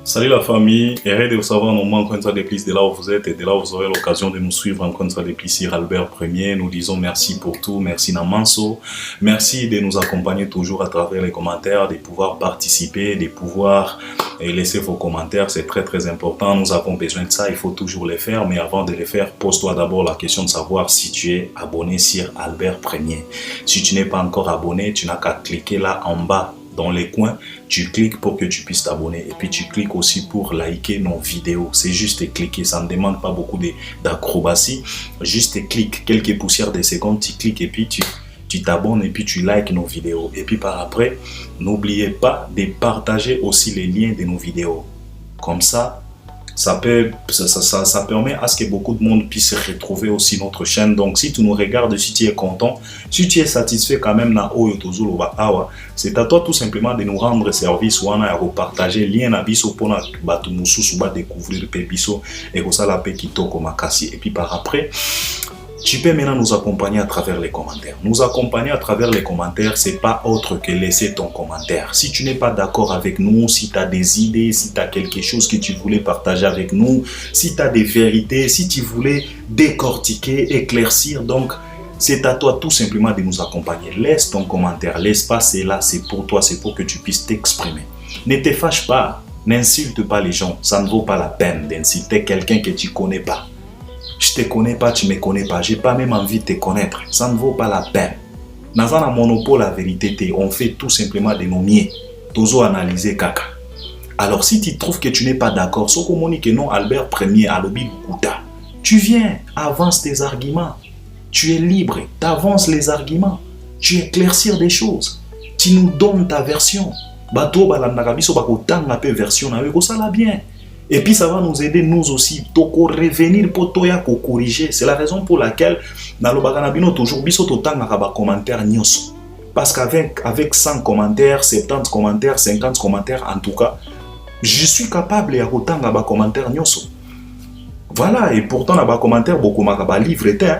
Salut la famille, heureux de vous savoir normalement encore une fois de plus de là où vous êtes et de là où vous aurez l'occasion de nous suivre encore une fois de plus sur Albert Premier. Nous disons merci pour tout, merci Namanso, merci de nous accompagner toujours à travers les commentaires, de pouvoir participer, de pouvoir laisser vos commentaires, c'est très important, nous avons besoin de ça, il faut toujours les faire, mais avant de les faire, pose-toi d'abord la question de savoir si tu es abonné sur Albert Premier. Si tu n'es pas encore abonné, tu n'as qu'à cliquer là en bas dans les coins, tu cliques pour que tu puisses t'abonner et puis tu cliques aussi pour liker nos vidéos. C'est juste cliquer, ça ne demande pas beaucoup d'acrobatie. Juste clique, quelques poussières de secondes, tu cliques et puis tu t'abonnes et puis tu likes nos vidéos. Et puis par après, n'oubliez pas de partager aussi les liens de nos vidéos. Comme ça, ça permet à ce que beaucoup de monde puisse retrouver aussi notre chaîne. Donc si tu nous regardes, si tu es content, si tu es satisfait quand même, c'est à toi tout simplement de nous rendre service ou à repartager lien à biso pour découvrir le biso et ça la paix qui toque makasi. Et puis par après, tu peux maintenant nous accompagner à travers les commentaires. Nous accompagner à travers les commentaires, c'est pas autre que laisser ton commentaire. Si tu n'es pas d'accord avec nous, si tu as des idées, si tu as quelque chose que tu voulais partager avec nous, si tu as des vérités, si tu voulais décortiquer, éclaircir, donc c'est à toi tout simplement de nous accompagner. Laisse ton commentaire, l'espace est là, c'est pour toi, c'est pour que tu puisses t'exprimer. Ne te fâche pas, n'insulte pas les gens, ça ne vaut pas la peine d'insulter quelqu'un que tu ne connais pas. Je ne te connais pas, tu ne me connais pas. Je n'ai pas même envie de te connaître. Ça ne vaut pas la peine. Dans un monopole, la vérité, on fait tout simplement de nos miens. Tozo analyser caca. Alors, si tu trouves que tu n'es pas d'accord, ce qu'on dit que non, Albert Premier, Alobi Bouta, tu viens, avance tes arguments. Tu es libre, tu avances les arguments. Tu éclaircir des choses. Tu nous donnes ta version. Bato, balanagabiso, bakotan, la version, ça la bien. Et puis ça va nous aider nous aussi toko revenir pour toya ko corriger. C'est la raison pour laquelle dans le baganabino toujours biso totan nakaba commentaire nyos. Parce qu'avec 100 commentaires, 70 commentaires, 50 commentaires en tout cas, je suis capable ya kotan nakaba commentaire nyos. Voilà, et pourtant nakaba commentaire beaucoup makaba livre était.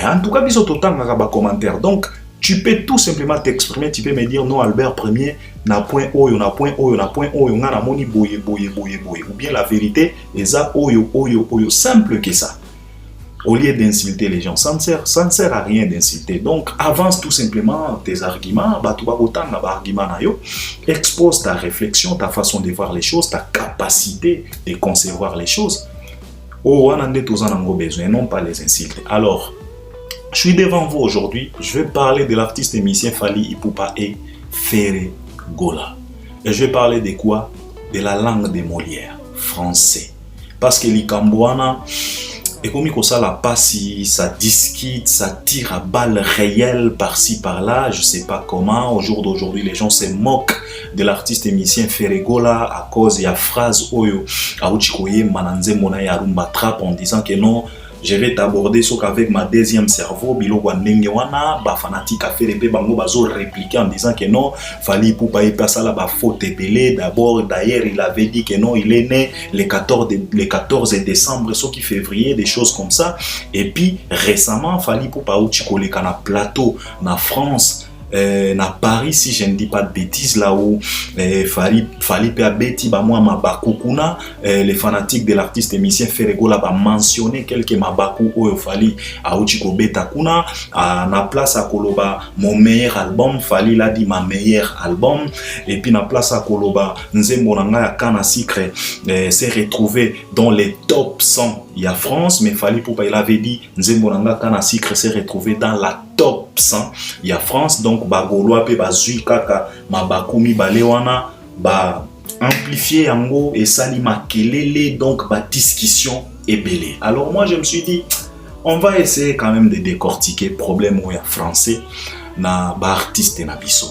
En tout cas biso totan nakaba commentaire. Donc tu peux tout simplement t'exprimer, tu peux me dire non Albert Premier na point oyo na point oyo na point oyo ngana moni boye ou bien la vérité eza oyo simple que ça. Au lieu d'insulter les gens, ça ne sert à rien d'insulter. Donc avance tout simplement tes arguments, expose ta réflexion, ta façon de voir les choses, ta capacité de concevoir les choses. Oh, on en a tous besoin, non pas les insulter. Alors, je suis devant vous aujourd'hui, je vais parler de l'artiste émissien Fally Ipupa et Ferré Gola. Et je vais parler de quoi? De la langue de Molière, français. Parce que l'Ikambouana, et comme ça la passe, ça discute, ça tire à balles réelles par-ci par-là, je ne sais pas comment. Au jour d'aujourd'hui, les gens se moquent de l'artiste émissien Ferré Gola à cause de la phrase Oyo, Aouchikoye Mananze Mona Yarumba Trap en disant que non. Je vais t'aborder sauf qu'avec ma deuxième cerveau, Bilogwa Nengewana, fanatique à faire bango bazo répliquer en disant que non, Fally Ipupa et ça là faute épelée. D'abord, d'ailleurs, il avait dit que non, il est né le 14 décembre, sauf qui février, des choses comme ça. Et puis récemment, Fally Ipupa ou Chikole kana plateau na France. Na Paris, si je ne dis pas de bêtises, là où Fally Pea Beti Bamwa Mabakukuna, les fanatiques de l'artiste émissien Ferré Gola ba mentionné quelques Mabaku ou Fally Aouchiko Betakuna, na place à Koloba mon meilleur album, Fally l'a dit ma meilleur album, et puis na place à Koloba Nzembo Nanga Kana Sikre s'est retrouvé dans les top 100. Il y a France, mais Fally Ipupa il avait dit Nzembo Nanga Kana Sikre s'est retrouvé dans la top 100. Il y a France, donc Bagoloa pe bazui kaka mabakumi balewana ba amplifier yango et salima kelele, donc ba discussion est belé. Alors moi je me suis dit on va essayer quand même de décortiquer problème où il y a français na ba artiste na biso.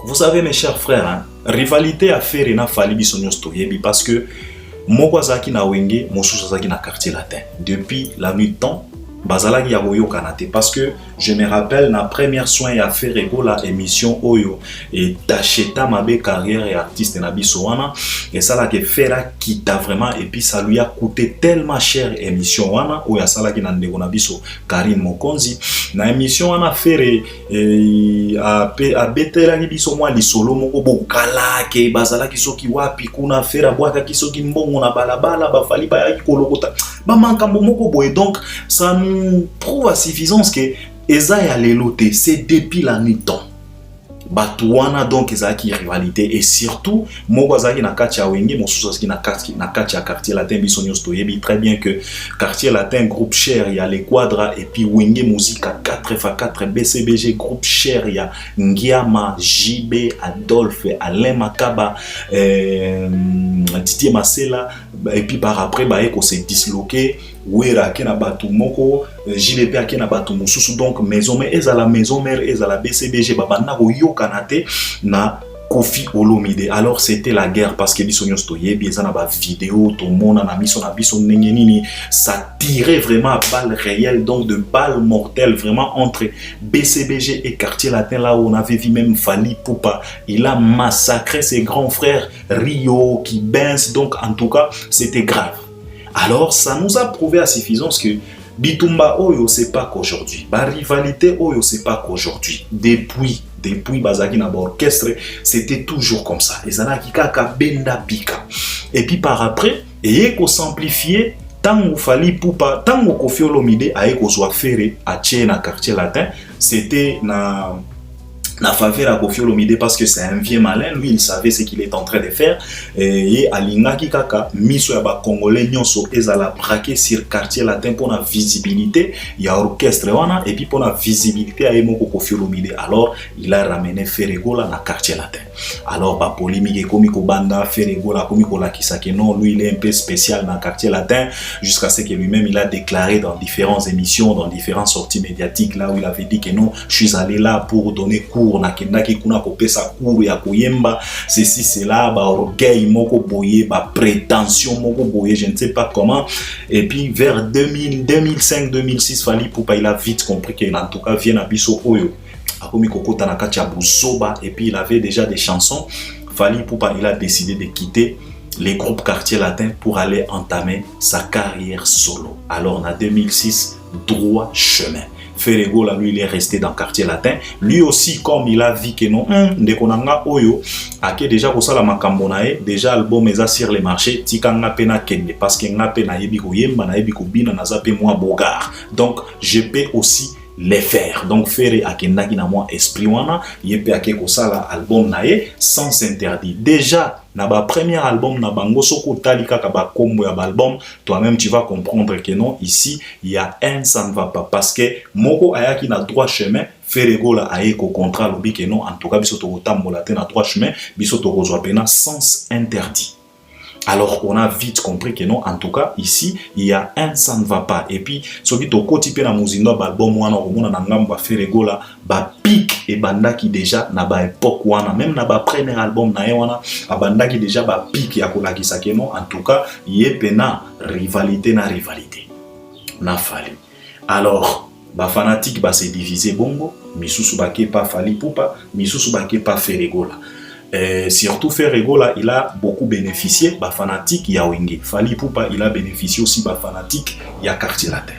Vous savez mes chers frères, hein, rivalité à faire na Fally biso nyosto yebi parce que moko zaki na wenge mosusu zaki na quartier latin depuis la nuit de temps. Bazalaki ya boyo kanate parce que je me rappelle na première soin à faire la émission Oyo et tacheta mabe carrière et artiste na biso wana et ça là que fera quitta vraiment et puis ça lui a coûté tellement cher émission wana Oya ça là qui na ndeko na biso Karine Mokonzi na émission on a fait à betela ni biso mwa lisolo moko bokala ke bazala kisoki wapi kuna fera bwaka kisoki mbongo na balabala ba fali ba yaki kolokota ba mankambo moko boye. Donc ça nous prouve à suffisance que eza ya lelote c'est depuis la nuit temps Batouana donc ezaki rivalité et surtout Mogwazaki na kati ya wenge mosusu na kati ya quartier latin biso nyos toyebi très bien que quartier latin groupe cher ya les quadra et puis wenge musique 4x4 BCBG groupe cher ya Ngiama JB Adolphe Alain Makaba Didier Masela et puis par après ba eko se disloqué Wera ke na batu moko JDP ke na batu mosusu donc maison mère eza la maison mère eza la BCBG babanda ko yokanate na Koffi Olomide. Alors c'était la guerre parce que biso nyos toyebi eza na ba vidéo to mona na miso ndenge nini ça tirait vraiment à balles réelles donc de balles mortelles vraiment entre BCBG et quartier latin là où on avait vu même Fally Ipupa il a massacré ses grands frères Rio qui Benz donc en tout cas c'était grave. Alors, ça nous a prouvé à suffisance que Bitumba Oyo, c'est pas qu'aujourd'hui. La rivalité Oyo, c'est pas qu'aujourd'hui. Depuis Bazaki na orchestre, c'était toujours comme ça. Et ça n'a kaka benda pika. Et puis par après, et qu'on s'amplifier, tant qu'il Fally Ipupa, tant que Koffi Olomide a été ferré à Tchèna quartier latin, c'était na faveur à Koffi Olomide parce que c'est un vieux malin, lui il savait ce qu'il est en train de faire et alingaki kaka miso ya ba congolais nyonso ezala braqué sur quartier latin pour la visibilité, il y a orchestre wana et puis pour la visibilité à emoko Koffi Olomide. Alors il a ramené Ferregola na quartier latin. Alors ba polémique komi ko banda Ferregola komi ko la kisake non, lui il est un peu spécial dans quartier latin jusqu'à ce que lui-même il a déclaré dans différentes émissions, dans différentes sorties médiatiques là où il avait dit que non, je suis allé là pour donner cours na kendaki kuna kopesa cours ya koyemba ceci cela ba orgueil moko boye ba prétention moko boye je ne sais pas comment. Et puis vers 2005 2006 Fally Ipupa il a vite compris que en tout cas vient à biso oyo akomi kokota na kati ya buzoba et puis il avait déjà des chansons. Fally Ipupa il a décidé de quitter les groupes quartier latin pour aller entamer sa carrière solo. Alors en 2006 droit chemin. Ferregola lui il est resté dans quartier latin. Lui aussi comme il a vu que non ndekonanga oyo ake déjà ko sala makambo nae déjà album eza sur les marchés tikanga pena kende parce que ngape na yebi ko yemba na yebi ko bina na zape moi bogard. Donc je peux aussi les faire. Donc Ferre akendaki na moi esprit wana yepe ake ko sala album nae sans interdit. Déjà na ba premier album na bango soko talika ka ba kombo ya album toi-même tu vas comprendre que non ici il y a un ça ne va pas parce que moko ayaki na droit chemin Ferregola aye ko contrat lobi que non en tout cas biso to tambola te na droit chemin biso to kozwa pena sens interdit. Alors on a vite compris que non en tout cas ici il y a un ça ne va pas et puis soki to kotipe na muzindo ba album wana omona na ngambo ba Ferregola ba pic et bandaki déjà na ba époque wana même na ba premier album na wana abandaki déjà ba pic ya kolakisa que non en tout cas yepena rivalité na Fally. Alors ba fanatique ba se diviser bongo misusu ba ke pa Fally Ipupa misusu ba ke pa Ferregola. Surtout Ferregola il a beaucoup bénéficié ba fanatique ya wenge. Fally Ipupa il a bénéficié aussi ba fanatique ya quartier latin.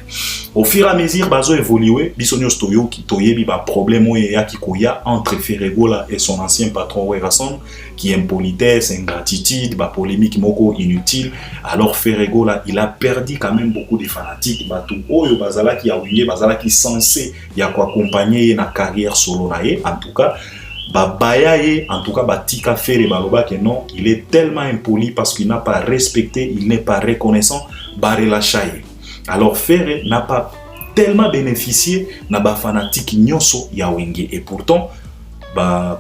Au fur et à mesure bazo évolué biso nyos toyo ki toyebi ba problème ya kikoya entre Ferregola et son ancien patron Werason qui est impolitesse, ingratitude, ba polémique moko inutile. Alors Ferregola il a perdu quand même beaucoup de fanatiques batu oyo bazala ki ya wenge bazala ki censé ya ko accompagner na carrière solo na ye en tout cas Babayaye, en tout cas, Batika Ferre Baloba, que non, il est tellement impoli parce qu'il n'a pas respecté, il n'est pas reconnaissant, Barelachaye. Alors Ferre n'a pas tellement bénéficié, n'a pas fanatique Nyoso Yawenge. Et pourtant,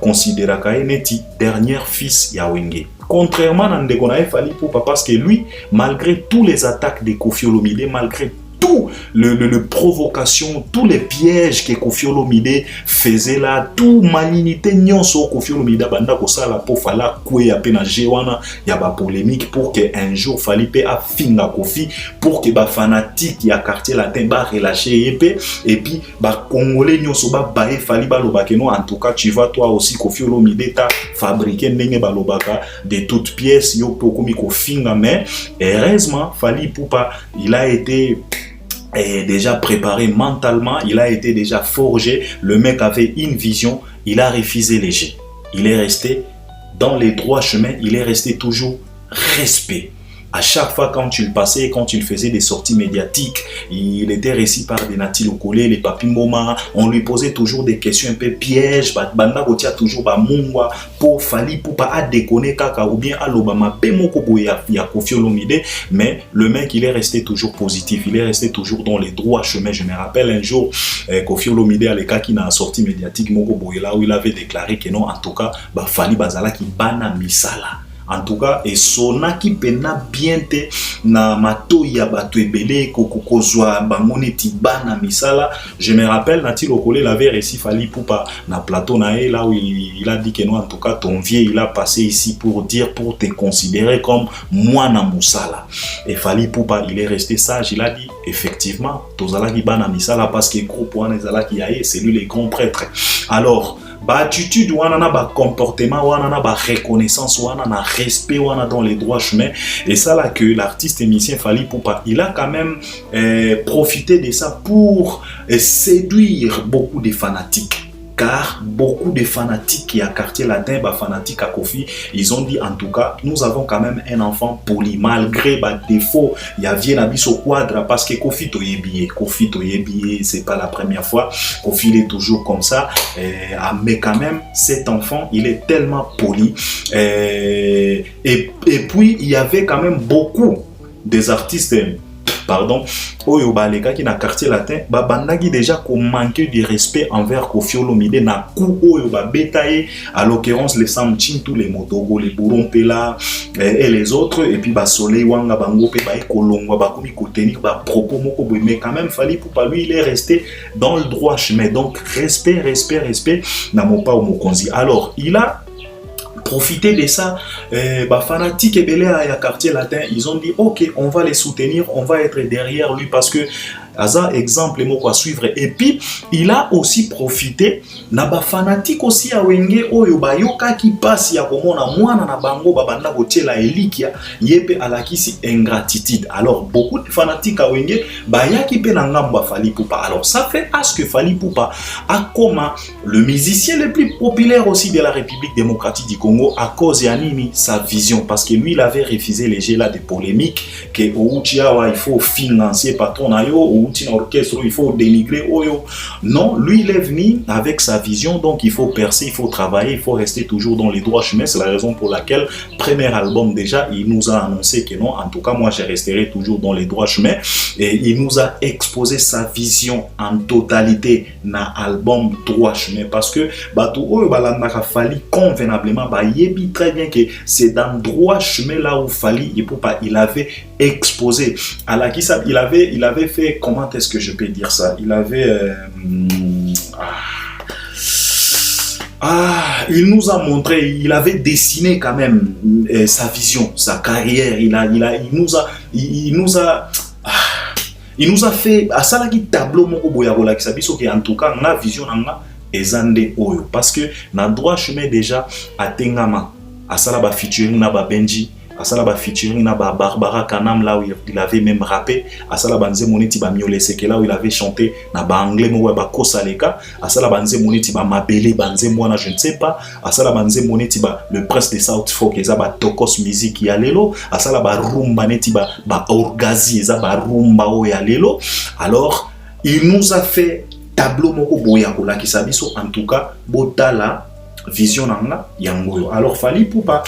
considéra Kaye Neti, dernier fils Yawenge. Contrairement à Ndekonae Fally Ipupa, parce que lui, malgré tous les attaques de Koffi Olomide, malgré tout le provocation, tous les pièges que Koffi Olomide faisait là, tout malignité nyonso Koffi Olomide banda ko sala po fala kwe ya pena jewana ya ba polémique pour que un jour Fally pe a finga Koffi pour que ba fanatique ya quartier latin ba relâcher épée et puis ba congolais nyonso ba bae Fally ba lobake non en tout cas tu vas toi aussi Koffi Olomide ta fabriquer ndenge ba lobaka de toutes pièces yo po komi ko finga mais heureusement Fally Ipupa il a été est déjà préparé mentalement, il a été déjà forgé, le mec avait une vision, il a refusé les jets. Il est resté dans les droits chemins, il est resté toujours respect. À chaque fois quand il passait, quand il faisait des sorties médiatiques, il était reçu par des Nati Lokole, les Papi Mboma, on lui posait toujours des questions un peu pièges, banda gotia toujours ba mungwa, pour Fally Ipupa a déconné kaka ou bien alobama pe moko boya ya Koffi Olomide, mais le mec il est resté toujours positif, il est resté toujours dans les droits chemins. Je me rappelle un jour Koffi Olomide à l'écart qui n'a sorti médiatique moko boya là où il avait déclaré que non, en tout cas ba Fally bazala ki bana misala. En tout cas, et sonaki pena bien te na mato ya bato ebele kokozwa bangone tibana misala. Je me rappelle Nati Lokole l'avait réussi Fally Ipupa na plateau nae là où il a dit que non, en tout cas ton vieux il a passé ici pour dire, pour te considérer comme moi na musala. Et Fally Ipupa il est resté sage, il a dit effectivement tozala ki bana misala parce que groupe wana ezala ki yae, c'est lui les grands prêtres. Alors ba attitude wana na ba comportement wana na ba reconnaissance wana na respect wana dans les droits chemins, et ça là que l'artiste émissien Fally Ipupa il a quand même profité de ça pour séduire beaucoup de fanatiques. Car beaucoup de fanatiques qui à quartier latin, fanatiques à Koffi, ils ont dit en tout cas, nous avons quand même un enfant poli, malgré défaut, il y a bien habillé au quadre, parce que Koffi Toyebié, c'est pas la première fois, Koffi il est toujours comme ça, mais quand même, cet enfant, il est tellement poli, et puis il y avait quand même beaucoup des artistes, pardon, oyo baleka qui na quartier latin bandaki déjà qu'on manquait de respect envers Koffi Olomide na coup oyo betaye, à l'occurrence les Samchin, tous les Motogo, les Bourrompela et les autres, et puis Soleil Wanga bango pe kolongwa bakomi ko tenir propos moko boy, mais quand même Fally Ipupa lui il est resté dans le droit chemin. Donc respect na mopa au mokonzi. Alors il a profiter de ça, fanatiques et belé à quartier latin, ils ont dit ok, on va les soutenir, on va être derrière lui parce que Aza exemple mot à suivre. Et puis il a aussi profité na ba fanatique aussi à wenge oyo ba yoka qui passe ya komona mwana na bango babanda kotiela elikia yepe alakisi ingratitude. Alors beaucoup de fanatiques à wenge ba yaki pe na ngamba Fally Ipupa. Alors ça fait à ce que Fally Ipupa a comme le musicien le plus populaire aussi de la République démocratique du Congo à cause de Nini sa vision, parce que lui il avait refusé les jeux là de polémiques que il faut financer patron ayo orchestre, il faut dénigrer oyo. Non, lui il est venu avec sa vision, donc il faut percer, il faut travailler, il faut rester toujours dans les droits chemins. C'est la raison pour laquelle premier album déjà il nous a annoncé que non, en tout cas moi je resterai toujours dans les droits chemins, et il nous a exposé sa vision en totalité na album droit chemin, parce que bato oyo balandaka Fally convenablement yebi très bien que c'est dans droit chemin là où Fally Ipupa il avait exposé à la qui ça, il avait fait, comment est-ce que je peux dire ça, il avait il nous a montré, il avait dessiné quand même sa vision, sa carrière, il nous a fait à ça là qui tableau moko boya bola qui sabiso que en tout cas na vision nanga ezande oyo, parce que na droit chemin déjà atengama asala ba featuring na ba Benji, asala ba featuring na ba Barbara Kanam là où il avait même rappé, asala banze moneti ba Miole Seke là où il avait chanté na ba anglais mo ba Kosaleka, asala banze moneti ba Mabele banze mwana je ne sais pas, asala banze moneti ba le prince de South Folk eza ba Tokos musique ya lelo, asala ba rumba neti ba Orgazi eza ba rumba o ya lelo. Alors il nous a fait tableau moko boya kola ki sabiso, en tout cas botala vision nanga yangoyo. Alors Fally Ipupa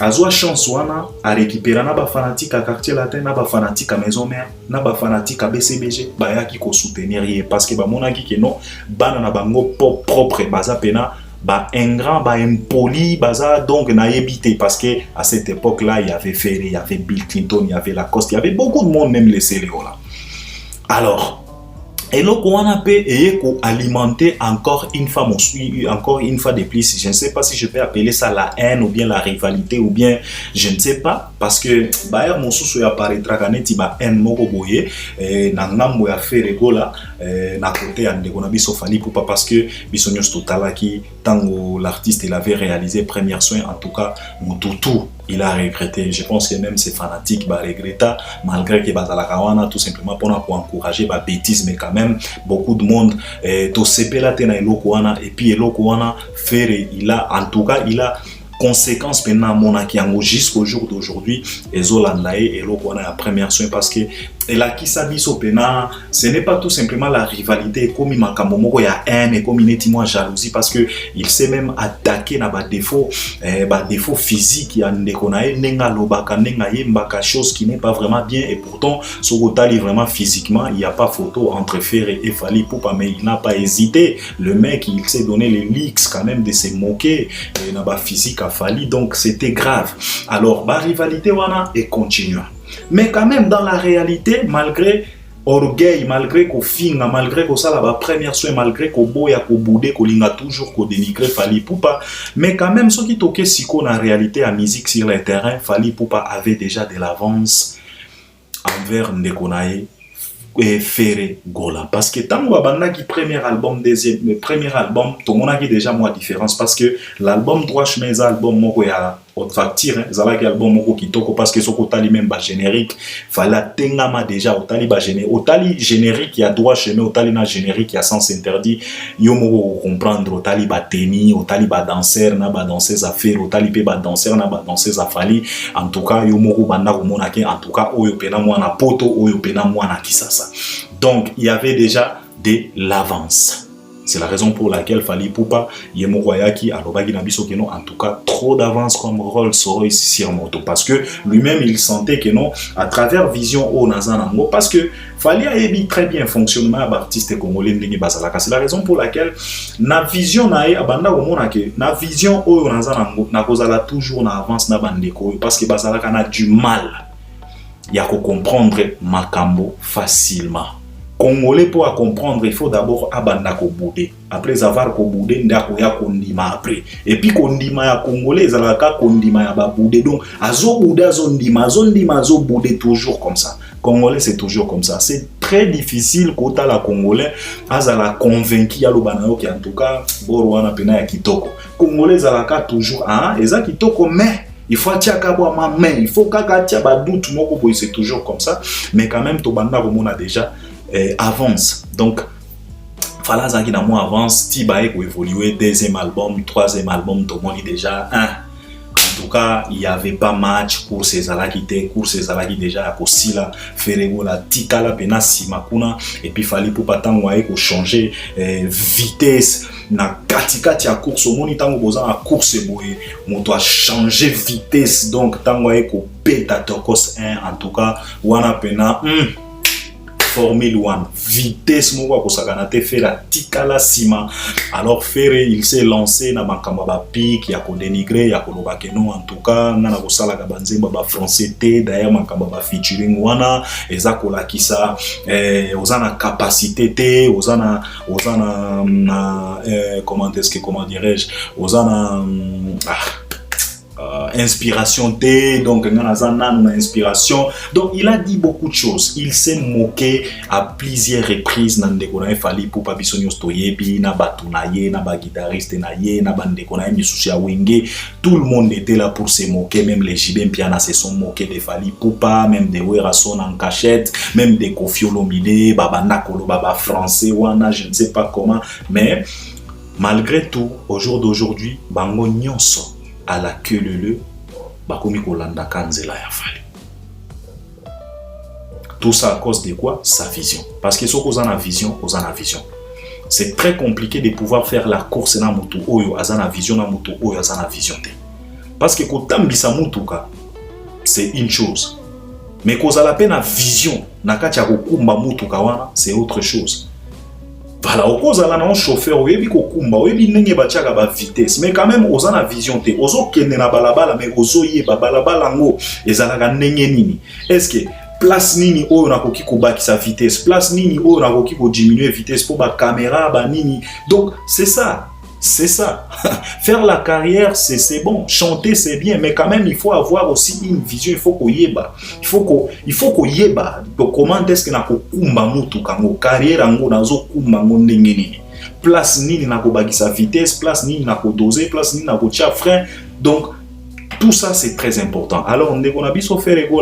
azwa chance wana a récupérer na ba fanatique à quartier latin, na ba fanatique à maison mère, na ba fanatique à BCBG bayaki ko soutenir ye, parce que ba monaki que non bana na bango propre baza pena ba ingrat, ba impoli, baza donc na yebité, parce que à cette époque là il y avait Ferry, il y avait Bill Clinton, il y avait Lacoste, il y avait beaucoup de monde, même les Céléo là. Alors et donc on a pu alimenter encore une fois de plus. Je ne sais pas si je peux appeler ça la haine ou bien la rivalité ou bien je ne sais pas, parce que mon sous apparaîtra quand il ba haine moko boye na ngambo ya Ferrego là na côté ya ndeko na biso Fally Ipupa parce que biso nyos totalaki tango l'artiste il avait réalisé Première Soin en tout cas Moutoutou il a regretté. Je pense que même ses fanatiques bah regretta malgré que bazalakawana tout simplement pour encourager bah bêtises mais quand même beaucoup de monde to sepela tena eloko wana et puis eloko wana faire il a en tout cas il a conséquence maintenant monaki yango jusqu'au jour d'aujourd'hui ezolandae eloko wana ya Première Soin parce que et la kisabiso pena ce n'est pas tout simplement la rivalité comme makambo moko ya haine et comme inétimement jalousie parce que il s'est même attaqué na ba défaut physique ya ndeko na ye nenga lobaka nenga yembaka chose qui n'est pas vraiment bien et pourtant sokotali vraiment physiquement il y a pas photo entre Ferré et Fally Ipupa mais il n'a pas hésité le mec il s'est donné les leaks quand même de se moquer na ba physique à Fally donc c'était grave alors ba rivalité wana et continue. Mais quand même, dans la réalité, malgré orgueil, malgré qu'on finga, malgré qu'on ça la Première Soin, malgré qu'on boya, qu'on boudé, qu'on linga toujours, qu'on dénigre Fally Ipupa, mais quand même, ce qui toquait si qu'on a réalité à musique sur le terrain, Fally Ipupa avait déjà de l'avance envers Ndekonaye et Ferré Gola. Parce que tant que le premier album, le premier album, tout le monde a déjà moins différence parce que l'album Droit Chemin, l'album Moko ya haute facture, c'est l'album Moko qui toko parce que ce côté même bas générique, fallait tengama déjà au tali générique, il y a Droit Chemin, au tali na générique, il y a sens interdit, yo Moko comprendre au tali ba teni, au tali ba danseur, na ba danseuse à faire, au tali pe ba danseur, na ba danseuse à Fally, en tout cas yo Moko banda ko monake, en tout cas oyo pena mwana poto, oyo pena mwana kisasa. Donc, il y avait déjà de l'avance. C'est la raison pour laquelle Fally Ipupa, Yemokoyaki, Alobagi Nabiso Keno, en tout cas, trop d'avance comme Rolls-Royce sur moto. Parce que lui-même, il sentait que non, à travers Vision O Nazanango, parce que Fally a émis très bien fonctionnement d'artiste congolais Ndenge Bazalaka. C'est la raison pour laquelle, na vision nae, abanda omonake, na vision O Nazanango, na kozala toujours na avance na bandeko, parce que Bazalaka n'a du mal. Il y a qu'à comprendre Makambo facilement. Congolais pour comprendre, il faut d'abord abanda ko boudé. Après avoir ko boudé, ndako ya kondima après. Et puis kondima ya Congolais, zalaka kondima ya ba boudé. Donc azo boudé, azo ndima, azo boudé toujours comme ça. Congolais c'est toujours comme ça. C'est très difficile kota la Congolais azala convaincu ya lobanayo ki en tout cas borwana pena ya kitoko. Congolais zalaka toujours eza kitoko mais il faut tiaka boa ma main, il faut kaka tia ba doute moko boy c'est toujours comme ça mais quand même to banda on a déjà avance. Donc fala zaki na moi avance ti ba ko évoluer deuxième album, troisième album to moni déjà en tout cas, il n'y avait pas match pour ces alaki déjà à Kosila, Ferrego la Tikala Pena Simakuna et puis Fally Ipupa tango ko changer vitesse na katikati ya course au moni tango boza na course boye moto a changer vitesse donc tango ko beta tokos 1 en tout cas wana pena Formule 1, vitesse moko kosakana te fait la tikala sima. Alors Ferré il s'est lancé na makamba ba pique ya ko dénigrer ya ko loba keno en tout cas na kosala ka banzemba ba français te d'ailleurs makamba ba featuring wana eza ko lakisa ozana capacité te ozana comment dirais-je ozana inspiration T, donc inspiration. Donc il a dit beaucoup de choses. Il s'est moqué à plusieurs reprises. Nandekona Fally Ipupa bisonyo stoyebi na batunaye na ba guitariste naye na bandekona misusia wenge. Tout le monde était là pour se moquer. Même les Jibem Piana se sont moqués de Fally Ipupa, même de Werason en cachette, même de Koffi Olomide, Baba Nakolo, Baba français wana, je ne sais pas comment. Mais malgré tout, au jour d'aujourd'hui, bango nyonso à la queue le bakomi kolanda kanzela ya Fally. Tout ça à cause de quoi? Sa vision. Parce que si vous avez une vision, vous avez une vision. C'est très compliqué de pouvoir faire la course na mutu oyo azana vision na mutu oyo azana vision te. Parce que kotambisa mutuka c'est une chose. Mais quand vous avez la vision na kati ya kokumba mutuka wana c'est autre chose. Voilà, au cause là un chauffeur oyebi ko kumba oyebi ndenge batiaka ba vitesse mais quand même oza na vision te ozo kende na balabala mais ozo yeba balabala ngo ezalaka ndenge nini est-ce que place nini oyo nakoki ko bakisa vitesse place nini oyo nakoki ko diminuer vitesse pour ba caméra ba nini donc c'est ça C'est ça. Faire la carrière, c'est bon. Chanter, c'est bien. Mais quand même, il faut avoir aussi une vision. Il faut qu'on y ait. Il faut qu'on y ait. Comment est-ce que nous avons une carrière place ni na sa vitesse, place ni na doser, place ni na frein. Donc, tout ça, c'est très important. Alors, on a vu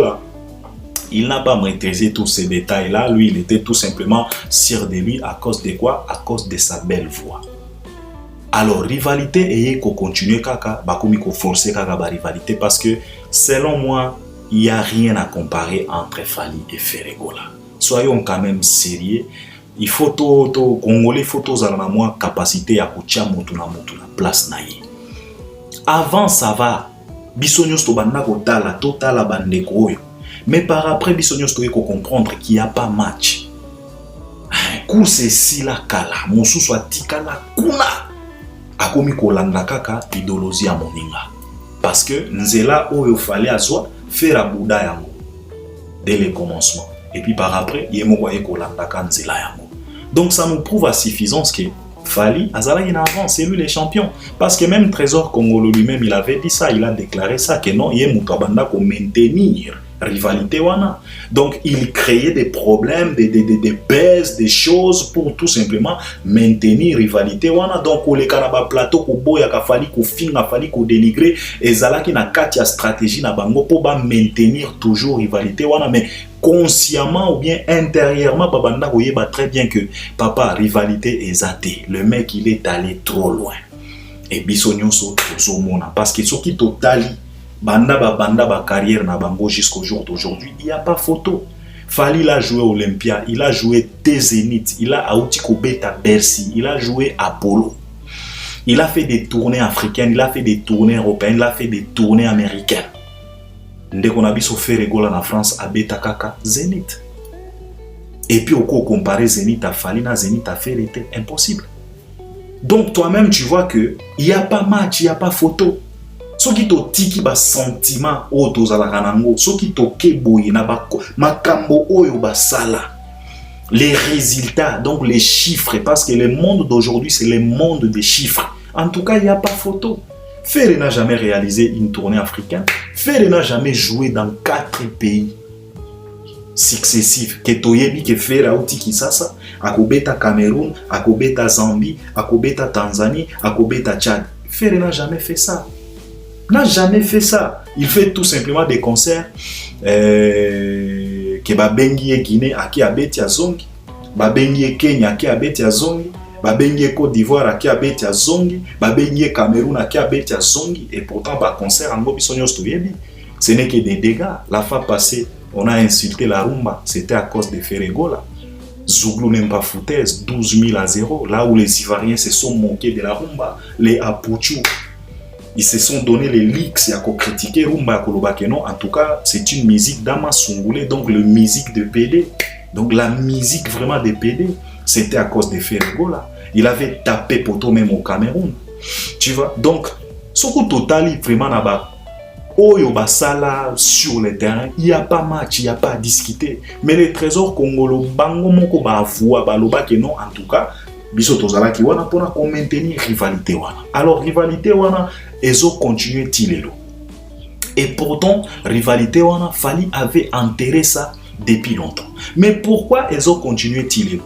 là. Il n'a pas maîtrisé tous ces détails-là. Lui, il était tout simplement sûr de lui à cause de quoi? À cause de sa belle voix. Alors, rivalité, et qu'on continue kaka, bakoumi ko forcer kaka ba rivalité parce que selon moi, il n'y a rien à comparer entre Fally et Ferregola. Soyons quand même sérieux. Il faut Congolais, il faut moi capacité à kutia mutu na place naïe. Avant ça va, bisonyos to banda ko tala totala bandeko. Mais par après bisonyos to ko comprendre qu'il n'y a pas match. Course si la kala, mosu soit tikala kuna. Akomi kolanda kaka idéologie ya moninga parce que nzela oyo fallait azwa faire abuda yango dès le commencement et puis par après yemo waye kolanda ka nzela yango. Donc ça nous prouve à suffisance que Fally azala en avance, c'est lui le champion parce que même Trésor Congolo lui-même il avait dit ça, il a déclaré ça que non yemo tabanda ko maintenir rivalité wana. Donc il créait des problèmes, des baisses, des choses pour tout simplement maintenir rivalité wana. Donc au kanaba plateau ko boya ka Fally ko finga Fally ko dénigrer et zalaki na katia stratégie na bango pour ba maintenir toujours rivalité wana, mais consciemment ou bien intérieurement babanda koyeba très bien que papa rivalité est zaté, le mec il est allé trop loin et bisonyonso tozomona parce que soki totali banda ba carrière na bango jusqu'au jour d'aujourd'hui, il n'y a pas photo. Fally il a joué Olympia, il a joué des Zénith, il a Aouti Kobeta Bercy, il a joué Apollo. Il a fait des tournées africaines, il a fait des tournées européennes, il a fait des tournées américaines. Ndeko na biso Ferregola na France a beta kaka Zénith. Et puis au comparer Zénith à Fally na Zénith à Ferre était impossible. Donc toi-même tu vois que il n'y a pas match, il n'y a pas photo. Ce qui to tiki ba sentiment o tozalaka nango, ce qui to keboye na ba makambo oyo ba sala. Les résultats, donc les chiffres, parce que le monde d'aujourd'hui c'est le monde des chiffres. En tout cas, il n'y a pas photo. Ferre n'a jamais réalisé une tournée africaine. Ferre n'a jamais joué dans 4 pays successifs. Ketoyebi ke Ferre auti Kinshasa, akobeta Cameroun, akobeta Zambie, akobeta Tanzanie, akobeta Tchad. Ferre n'a jamais fait ça. N'a jamais fait ça. Il fait tout simplement des concerts que babengi Guinée aki abeti azongi, babengi Kenya aki abeti azongi, babengi Côte d'Ivoire aki abeti azongi, babengi Cameroun aki abeti azongi, et pourtant ba concert en Bobisonios Touyebi. Ce n'est que des dégâts. La fois passée, on a insulté la rumba, c'était à cause de Ferregola. Zouglou n'aime pas foutaise, 12 000 à 0, là où les Ivoiriens se sont moqués de la rumba, les Apuchou. Ils se sont donné les leaks et à critiquer rumba kolobakeno. En tout cas, c'est une musique d'Ama Sungulé, donc la musique de PD. Donc la musique vraiment de PD, c'était à cause de Ferregola. Il avait tapé poteau même au Cameroun. Tu vois, donc ce que total vraiment là-bas, Oyo Basala sur le terrain, il n'y a pas match, il n'y a pas à discuter. Mais les trésors congolais, bango moko ba voix baloba que non, en tout cas, biso tozala ki wana pona ko maintenir rivalité wana. Alors rivalité wana ezo continuer tilelo. Et pourtant rivalité wana Fally avait enterré ça depuis longtemps. Mais pourquoi ezo continuer tilelo?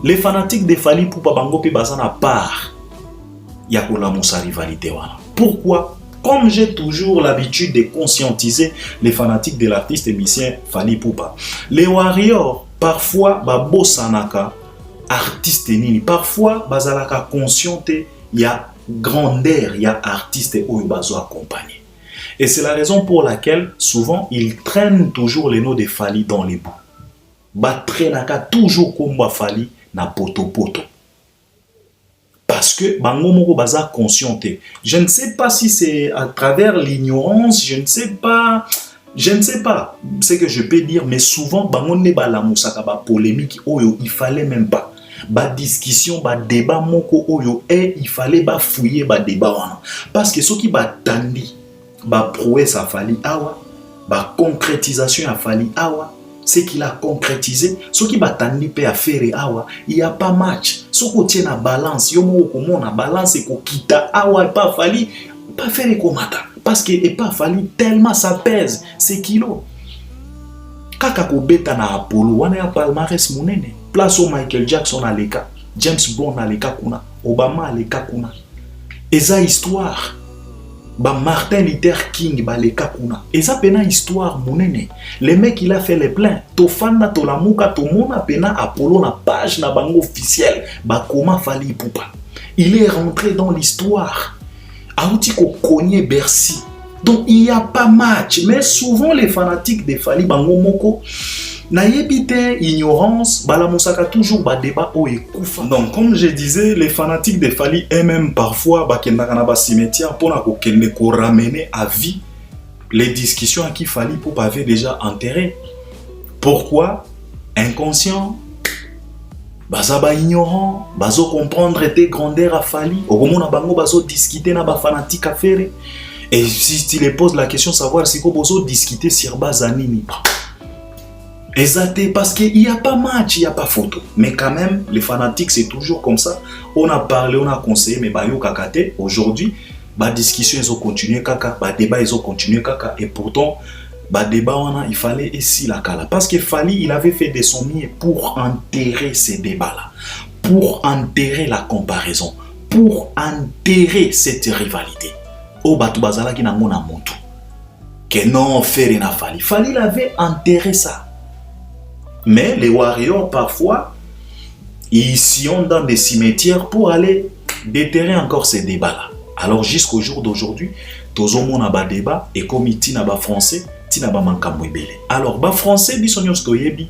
Les fanatiques de Fally pour bango pe bazana part ya ko la musa rivalité wana. Pourquoi? Comme j'ai toujours l'habitude de conscientiser les fanatiques de l'artiste et musicien Fally Ipupa. Les warriors, parfois, babosanaka, artiste nini, parfois, bazalaka consciente, il y a grandeur, il y a artiste ou bazo accompagné. Et c'est la raison pour laquelle, souvent, ils traînent toujours les noms de Fally dans les bouts. Batrenaka toujours comme Fally na poto poto. Parce que bango moko baza conscienté. Je ne sais pas si c'est à travers l'ignorance, je ne sais pas ce que je peux dire, mais souvent bango ne ba la musaka ba polémique oyo il fallait même pas. Ba discussion, ba débat moko oyo et il fallait ba fouiller ba débat wana. Parce que ce qui ba tandi ba prouesse a Fally awa, ba concrétisation a Fally awa, ce qu'il a concrétisé, ce qui va t'animer à faire, il n'y a pas match. Ce qui tient la balance, la balance et kita awa pas fallu pas faire comme ça parce que et pas fallu tellement ça pèse ces kilos. Kaka ko beta na Apollo, wana ya palmarès munene. Place au Michael Jackson à l'écart, James Bond à l'écart kuna, Obama à l'écart kuna. Eza histoire. Ba Martin Luther King ba l'écart kuna. Eza pena histoire munene. Le mec il a fait les pleins. Tofanda to lamuka to mona pena Apollo na page na bango officiel. Ba comment fali poupa. Il est rentré dans l'histoire. Aouti ko cogné Bercy. Donc il n'y a pas match, mais souvent les fanatiques de Fally Bango Moko n'ayébite ignorance, balamosaka toujours ba débat au ekoufa. Donc comme je disais, les fanatiques de Fally aiment parfois bakendaka na ba cimetière pour ko ramener à vie les discussions à qui Fally pour avait déjà enterré. Pourquoi? Inconscient, bazaba ignorant, bazo comprendre tes grandeurs à Fally, okomona bango bazo discuter na ba fanatique à faire. Et si tu les poses la question, savoir si vous pouvez discuter sur Bazanini. Exactement, parce qu'il n'y a pas match, il n'y a pas photo. Mais quand même, les fanatiques, c'est toujours comme ça. On a parlé, on a conseillé, mais bah, kakate, aujourd'hui, bah, discussion, ils ont continué, kaka, bah, débat, ils ont continué, kaka. Et pourtant, bah, débat, il fallait ici la kala. Parce que Fally, il avait fait des sommiers pour enterrer ces débats-là, pour enterrer la comparaison, pour enterrer cette rivalité. Oh batu bazala ki na mona montu que non faire na Fally. Fally l'avait enterré ça. Mais les warriors parfois ils sont dans des cimetières pour aller déterrer encore ces débats là. Alors jusqu'au jour d'aujourd'hui, tozo mona ba débat et comme tina ba français, tina ba mankambo ebele. Alors ba français bisonyo stoyebi.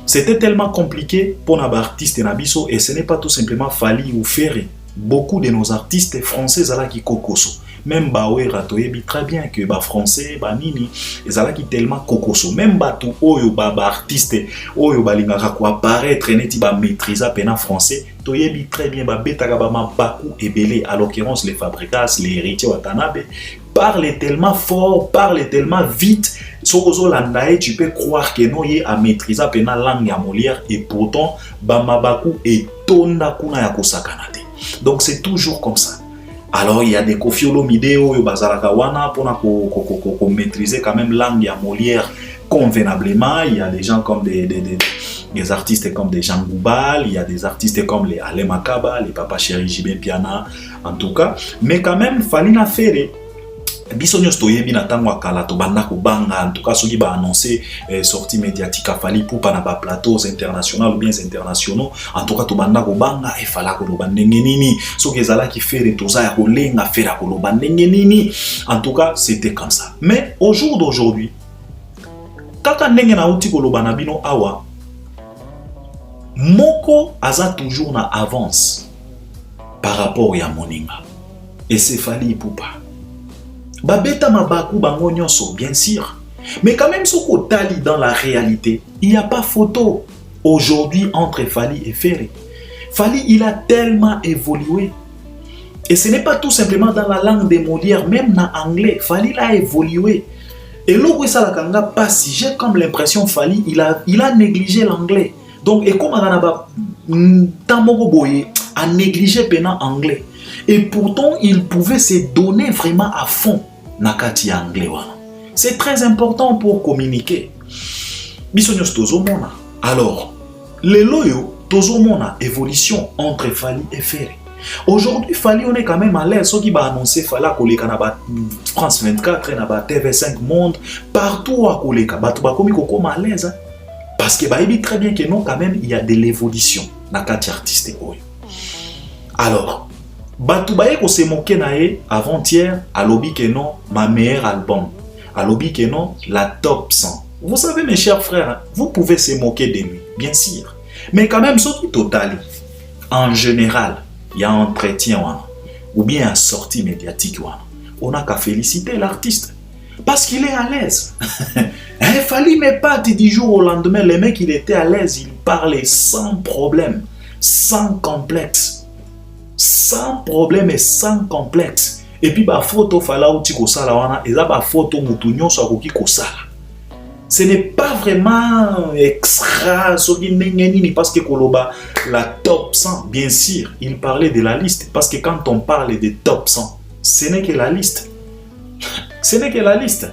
C'était tellement compliqué pour na ba artiste na biso et ce n'est pas tout simplement Fally ou Ferré. Beaucoup de nos artistes français ala ki kokoso. Même Bawe Ratoyebi très bien que ba français ba nini ezalaki tellement kokoso. Même batu oyo ba artiste oyo balingaka ko apparaître neti ba maîtriser pena français toyebi très bien ba betaka ba mabaku ebele. À l'occurrence les Fabregas, les héritiers Watanabe parlent tellement fort, parlent tellement vite. Sokozo landae tu peux croire que non y a maîtriser pena langue ya Molière et pourtant ba mabaku et tonda kuna ya kosakanate. Donc c'est toujours comme ça. Alors il y a des Koffi Olomide ou bazalaka wana pour maîtriser quand même langue ya Molière convenablement. Il y a des gens comme des artistes comme des Jean Goubal, il y a des artistes comme les Ale Makaba, les Papa Chéri Jibin Piana en tout cas. Mais quand même Fally na Ferré bisonyo stoyebi na tango akala to banda ko banga en tout cas soki ba annoncer sortie médiatique à Fally pour na ba plateaux internationaux ou bien internationaux en tout cas to banda ko banga e fala ko loba ndenge nini soki ezala ki Ferré toza ya ko lenga fera ko loba ndenge nini en tout cas c'était comme ça. Mais au jour d'aujourd'hui kaka ndenge na uti ko loba na bino awa moko aza toujours na avance par rapport ya moninga et c'est Fally Ipupa. Babeta mabaku bango nyonso, bien sûr. Mais quand même, ce qu'on tali dans la réalité, il n'y a pas photo aujourd'hui entre Fally et Ferré. Fally, il a tellement évolué. Et ce n'est pas tout simplement dans la langue de Molière, même dans l'anglais. Fally a évolué. Et l'autre, ça n'a pas si j'ai comme l'impression Fally, il a négligé l'anglais. Donc, et comme on a négligé l'anglais. Et pourtant, il pouvait se donner vraiment à fond nakati anglais. C'est très important pour communiquer. Bisonyos tozomona. Alors, les loyaux tozomona évolution entre Fally et Ferré. Aujourd'hui, Fally, on est quand même à l'aise. Ceux qui va annoncer Fally à Koleka na France 24, na TV5 Monde, partout à Koleka, batu ba komi ko à l'aise. Parce que bah il dit très bien que non, quand même, il y a de l'évolution nakati artiste oyo. Alors, Batoubaye ko se moqué nae avant-hier à lobby que non ma meilleur album à lobby que non la top 100. Vous savez mes chers frères, vous pouvez se moquer de lui bien sûr, mais quand même ce qui total en général il y a un entretien ou bien une sortie médiatique on a qu'à féliciter l'artiste parce qu'il est à l'aise. Il fallait mais pas du jour au lendemain le mec il était à l'aise, il parlait sans problème, sans complexe. Sans problème et sans complexe. Et puis ba photo fala uti ko sala wana eza ba photo mutu nyonso akoki ko sala. Ce n'est pas vraiment extra, parce que Koloba, la top 100, bien sûr, il parlait de la liste. Parce que quand on parle de top 100, ce n'est que la liste. Ce n'est que la liste.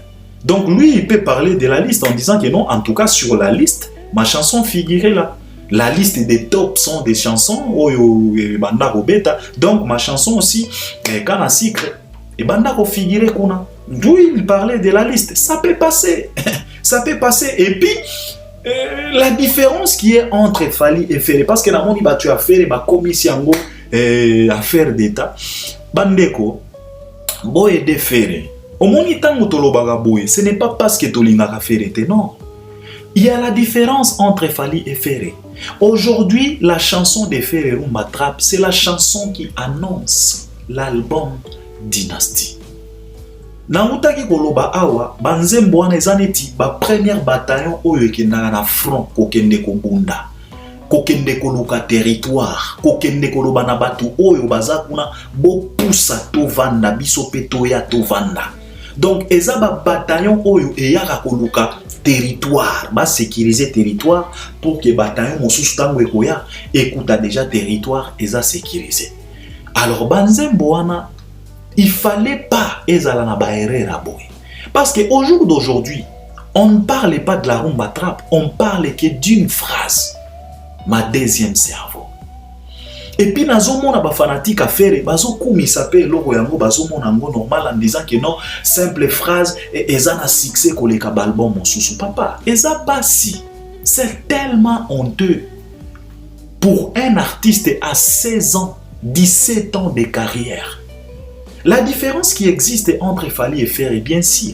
Donc lui, il peut parler de la liste en disant que non, en tout cas sur la liste, ma chanson figurait là. La liste des top 100 des chansons, donc ma chanson aussi, quand on cycle, et banda figurait qu'on a. D'où il parlait de la liste. Ça peut passer. Ça peut passer. Et puis, la différence qui est entre Fally et Ferré, parce que la monde tu as fait ma commission affaire d'État, bandeko, boy de Ferré. Au moni tango tolobaga boy, ce n'est pas parce que tolinga Ferré, non. Il y a la différence entre Fally et Ferré. Aujourd'hui, la chanson de Ferré Rumba Trap, c'est la chanson qui annonce l'album Dynasty. Nautaki koloba awa banzembo wana ezaneti ba première bataillon oyo ekendaka na front kokende kobunda kokende koluka territoire kokende koloba na batu oyo baza kuna bopusa tovanda biso pe toya tovanda. Donc eza ba bataillon oyo eyaka koluka territoire, ba sécuriser territoire pour que bataillon mosusu tango ekoya ekuta déjà territoire eza sécurisé. Alors banzembo wana il fallait pas ezala na baerera boy. Parce qu'au jour d'aujourd'hui, on ne parle pas de la rumba trap, on parle que d'une phrase. Ma deuxième cerveau. Et puis nazomona ba fanatique à faire bazo kumi s'appelle logo yango bazomona ngo normal en disant que non, simple phrase et ezana succès koleka balbum mosusu papa. Eza pas si. C'est tellement honteux pour un artiste à 16 ans, 17 ans de carrière. La différence qui existe entre Fally et Ferré, bien sûr.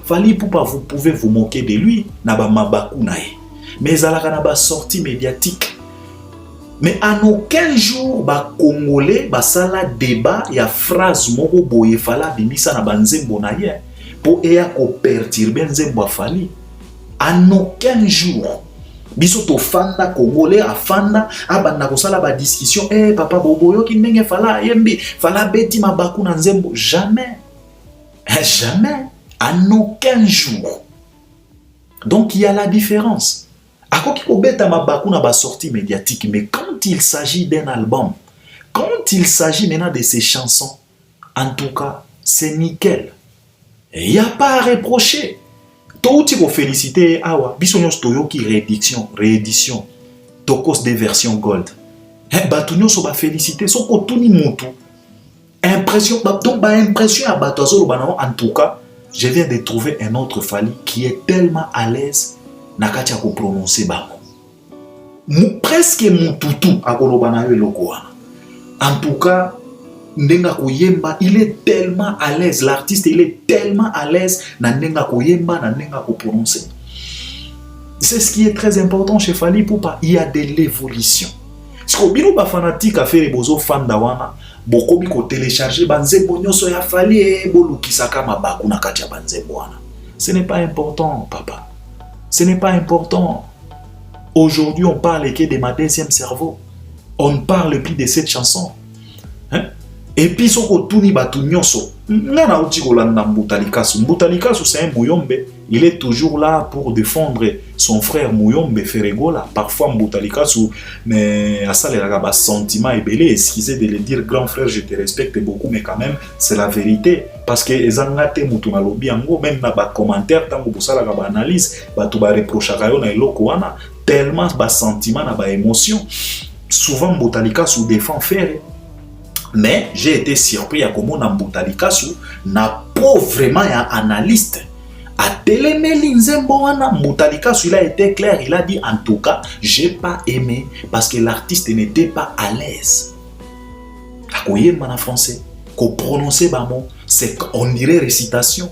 Fally, vous pouvez vous moquer de lui, mais à la sortie médiatique. Mais en aucun jour, les Congolais, sala débat, il y a phrase moko boye fala bimisa na banzembo na ye pour perturber nzembo Fally. En aucun jour. Biso to fanda Congolais a fanda abanda kosala ba discussion papa boboyo ki ndenge fala yembi fala beti mabaku na nzembo jamais jamais en aucun jour. Donc il y a la différence. Akoki ko beta mabaku na ba sortie médiatique, mais quand il s'agit d'un album, quand il s'agit maintenant de ses chansons, en tout cas c'est nickel. Il n'y a pas à reprocher. Tout type de félicité, awa, bisognos toyoki réédition, tokos des versions gold. Batunyo so ba félicité, so ko tuni mutu. Impression, donc ba impression à batozo banao. En tout cas, je viens de trouver un autre Fally qui est tellement à l'aise nakatia ko prononcer bamo. Presque mututu akolobana yo eloko wana. En tout cas, Ndenga Koyemba, il est tellement à l'aise, l'artiste il est tellement à l'aise na Ndenga Koyemba, na Ndenga ko prononcer. C'est ce qui est très important chez Fally Ipupa, il y a de l'évolution. Ce que bino ba fanatique a fait les bozo fan dawana, boko bi ko télécharger banzembo nyoso ya Fally bolukisaka mabaku na kati ya banzembo wana. Ce n'est pas important papa. Ce n'est pas important. Aujourd'hui on parle que de ma deuxième cerveau. On ne parle plus de cette chanson. Hein? Et puis, si on tourne batu nyonso, ngana uti kolanda Mbutalikasu. Mbutalikasu c'est un Muyombe. Il est toujours là pour défendre son frère Muyombe Ferregola. Parfois Mbutalikasu, mais à ça les ragas sentiment et belé. Excusez de le dire, grand frère, je te respecte beaucoup, mais quand même c'est la vérité. Parce que ezangate mutu na lobi yango, même na ba commentaire tango busala ga ba analyse, batu ba reprocha kayo na eloko wana, tellement ba sentiment na ba émotion. Souvent Mbutalikasu défend Ferré. Mais j'ai été surpris à comment Mbutalikasu n'a pas vraiment un analyste. À Télémeli Nzembo wana, Mbutalikasu il a été clair, il a dit en tout cas, j'ai pas aimé parce que l'artiste n'était pas à l'aise. Akoyemba en français, qu'on prononçait bas mot, c'est on dirait récitation,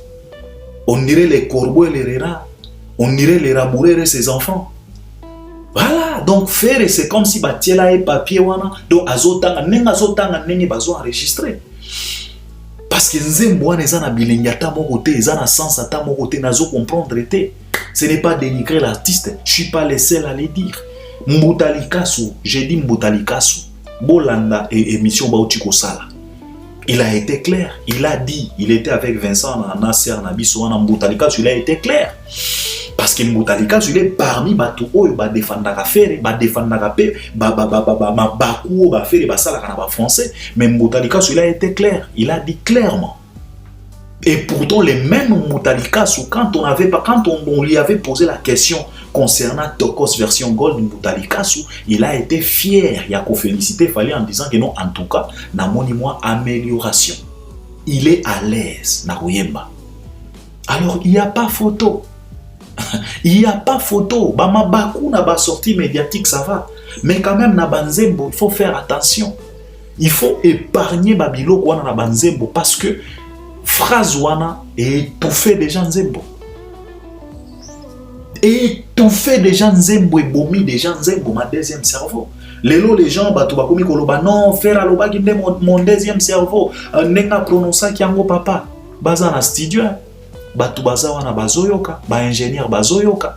on dirait les corbeaux et les rats, on dirait les rabourés et ses enfants. Voilà, donc faire c'est comme si batiela et papier wana donc azotanga nenge bazo enregistrer parce que nzembo wana ezana bilingi ata moko te ezana sens ata moko te nazo comprendre te. Ce n'est pas dénigrer l'artiste, je suis pas le seul à le dire. Mbutalikasu, j'ai dit Mbutalikasu bolanda et émission bauti kosala. Il a été clair, il a dit, il était avec Vincent Nasser Nabiso wana Mbutalikasu, il a été clair. Parce que Mbotalika il est parmi batu oyo ba défendaka faire ba défendaka pe ba baku ba faire ba sala kana ba français, mais Mbotalika il a été clair, il a dit clairement. Et pourtant les mêmes Mbotalika quand on lui avait posé la question concernant Tokos version Gold Mbotalika, il a été fier, il a félicité Fally en disant que non, en tout cas na moni moi amélioration. Il est à l'aise na Ruyemba. Alors il n'y a pas photo. Il n'y a pas photo. Bama baku na ba sortie médiatique ça va. Mais quand même na banzembo, il faut faire attention. Il faut épargner babilo wana na banzembo parce que phrase wana étouffer des gens nzembo. Étouffer des gens nzembo et bomi des gens nzembo ma deuxième cerveau. Les gens batu bakomi koloba non faire aloba ki mon deuxième cerveau nenga prononcer ki yango papa. Baza na studio. Batu baza wana bazoyoka, ba ingénieur bazoyoka.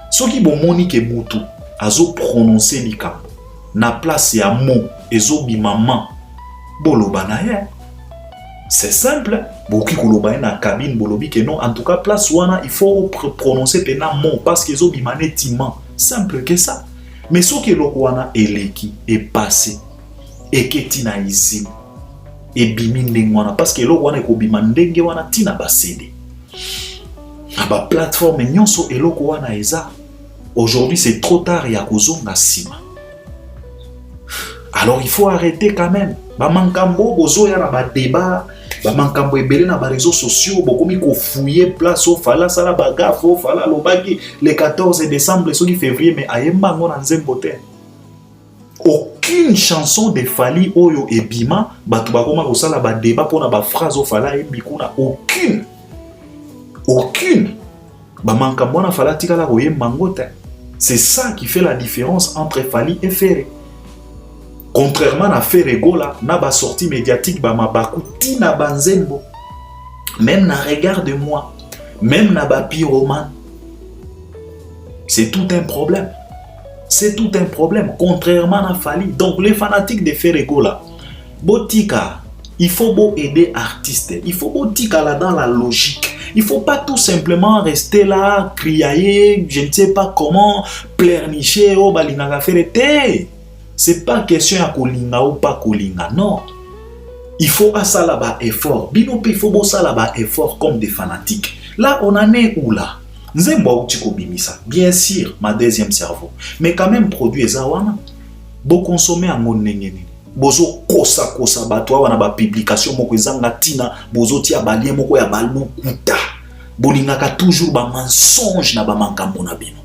Soki bomoni ke mutu azo prononcer likambo na place ya mot ezo bimama boloba na ye. C'est simple, boki koloba na cabine bolobi ke non, en tout cas place wana il faut prononcer pena mot parce que ezo bimane timan. Simple que ça. Mais soki loko wana eleki est passé et que tina izim et bimi ndenge wana parce que loko wana ko bima ndenge wana tina basede. Aba plateforme nyonso eloko wana eza. Aujourd'hui c'est trop tard ya kozonga sima. Alors il faut arrêter quand même. Ba mankambo bozo ya na ba débat, ba mankambo ebele na ba réseaux sociaux, bokomi ko fouiller place au fala sala bagafo fala lobaki le 14 décembre le soki février mais ayemba ngona nzembo te. Aucune chanson de Fally oyo ebima batu bakoma ko sala ba débat pona ba phrase au fala ebikuna aucune. Ba mankambo na fala tikala ko yemba ngote. C'est ça qui fait la différence entre Fally et Ferré. Contrairement à Ferré Gola, na ba sortie médiatique ba mabaku tina banzembo. Même na regarde-moi, même na ba pyroman. C'est tout un problème. C'est tout un problème. Contrairement à Fally. Donc les fanatiques de Ferré Gola, botika, il faut beau aider artistes. Il faut botika là dans la logique. Il ne faut pas tout simplement rester là, crier, je ne sais pas comment, pleurnicher, oh, balinga ferete. C'est pas question à kolinga ou pas kolinga, non. Il faut à ça là-bas effort. Binope, il faut bon ça là-bas effort comme des fanatiques. Là, on en est où là? Nzembo utiko bimisa. Bien sûr, ma deuxième cerveau. Mais quand même, produit zawana. Bo consommer en monengeni. Bozo kosa bato wana ba publication moko ezanga tina bozo tia balie moko ya balukuta bolingaka toujours ba mensonge na ba mankambo na bino